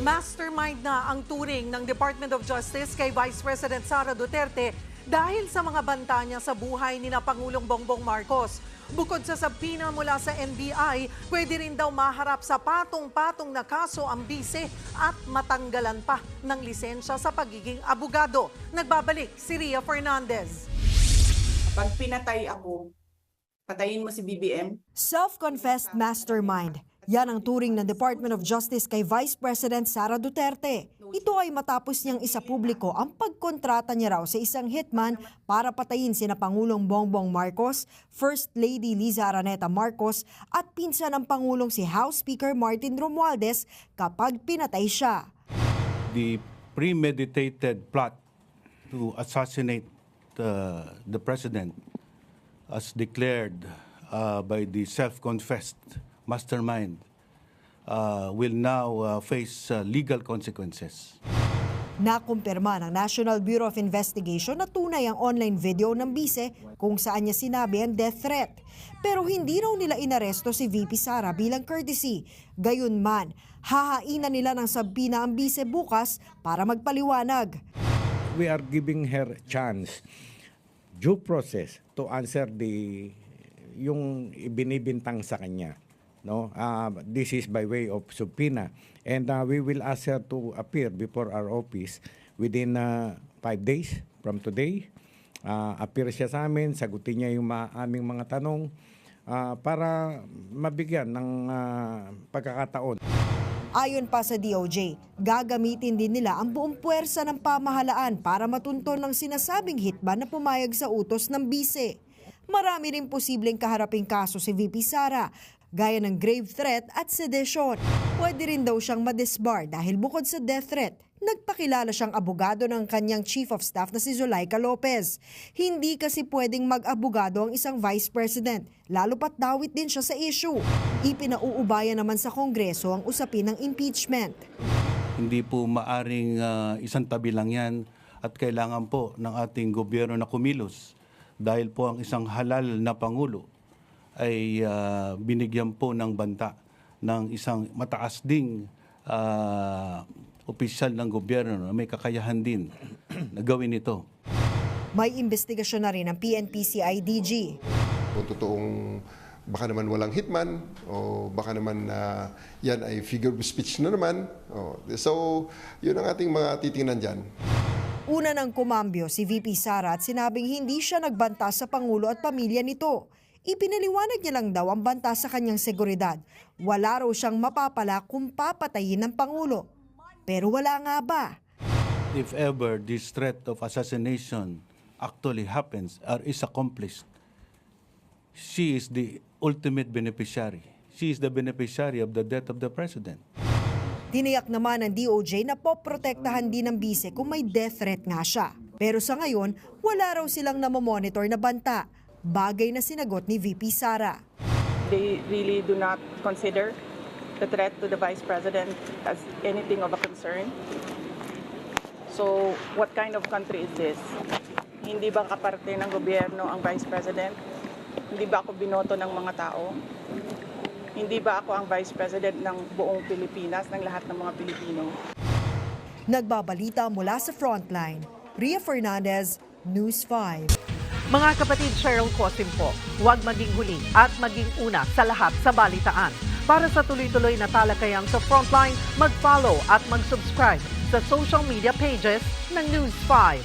Mastermind na ang turing ng Department of Justice kay Vice President Sara Duterte dahil sa mga banta niya sa buhay ni na Pangulong Bongbong Marcos. Bukod sa subpoena mula sa NBI, pwede rin daw maharap sa patong-patong na kaso ang bise at matanggalan pa ng lisensya sa pagiging abogado. Nagbabalik si Ria Fernandez. Pag pinatay ako, patayin mo si BBM? Self-confessed mastermind. Yan ang turing ng Department of Justice kay Vice President Sara Duterte. Ito ay matapos niyang isapubliko ang pagkontrata niya raw sa isang hitman para patayin sina Pangulong Bongbong Marcos, First Lady Liza Araneta Marcos at pinsan ng Pangulong si House Speaker Martin Romualdez kapag pinatay siya. The premeditated plot to assassinate the president as declared by the self-confessed mastermind will now face legal consequences. Nakumpirma ng National Bureau of Investigation na tunay ang online video ng bise kung saan niya sinabi ang death threat. Pero hindi raw nila inaresto si VP Sara bilang courtesy. Gayunman, hahainan nila ng subpoena ang bise bukas para magpaliwanag. We are giving her chance, due process, to answer yung ibinibintang sa kanya. No, this is by way of subpoena, and we will ask her to appear before our office within 5 days from today. Appear siya sa amin, sagutin niya yung aming mga tanong para mabigyan ng pagkakataon. Ayon pa sa DOJ, gagamitin din nila ang buong puwersa ng pamahalaan para matunton ng sinasabing hitman na pumayag sa utos ng bise. Marami rin posibleng kaharaping kaso si VP Sara, gaya ng grave threat at sedition. Pwede rin daw siyang madisbar dahil bukod sa death threat, nagpakilala siyang abogado ng kanyang Chief of Staff na si Zulaika Lopez. Hindi kasi pwedeng mag-abogado ang isang Vice President, lalo pat dawit din siya sa issue. Ipinauubayan naman sa Kongreso ang usapin ng impeachment. Hindi po maaring isang tabi lang yan at kailangan po ng ating gobyerno na kumilos dahil po ang isang halal na Pangulo ay binigyan po ng banta ng isang mataas ding opisyal ng gobyerno na may kakayahan din na gawin ito. May investigasyon na rin ang PNP-CIDG. Kung totoong baka naman walang hitman o baka naman yan ay figure of speech na naman. So, yun ang ating mga titingnan dyan. Una nang kumambyo si VP Sara at sinabing hindi siya nagbanta sa Pangulo at pamilya nito. Ipinaliwanag niya lang daw ang banta sa kanyang seguridad. Wala raw siyang mapapala kung papatayin ng Pangulo. Pero wala nga ba? If ever this threat of assassination actually happens or is accomplished, she is the ultimate beneficiary. She is the beneficiary of the death of the president. Tiniyak naman ng DOJ na poprotektahan din ng bise kung may death threat nga siya. Pero sa ngayon, wala raw silang namomonitor na banta. Bagay na sinagot ni VP Sara. They really do not consider the threat to the Vice President as anything of a concern. So, what kind of country is this? Hindi ba kaparte ng gobyerno ang Vice President? Hindi ba ako binoto ng mga tao? Hindi ba ako ang Vice President ng buong Pilipinas, ng lahat ng mga Pilipino? Nagbabalita mula sa Frontline, Ria Fernandez, News 5. Mga kapatid, Cheryl Cosim po, huwag maging huli at maging una sa lahat sa balitaan. Para sa tuloy-tuloy na talakayang sa Frontline, mag-follow at mag-subscribe sa social media pages ng News 5.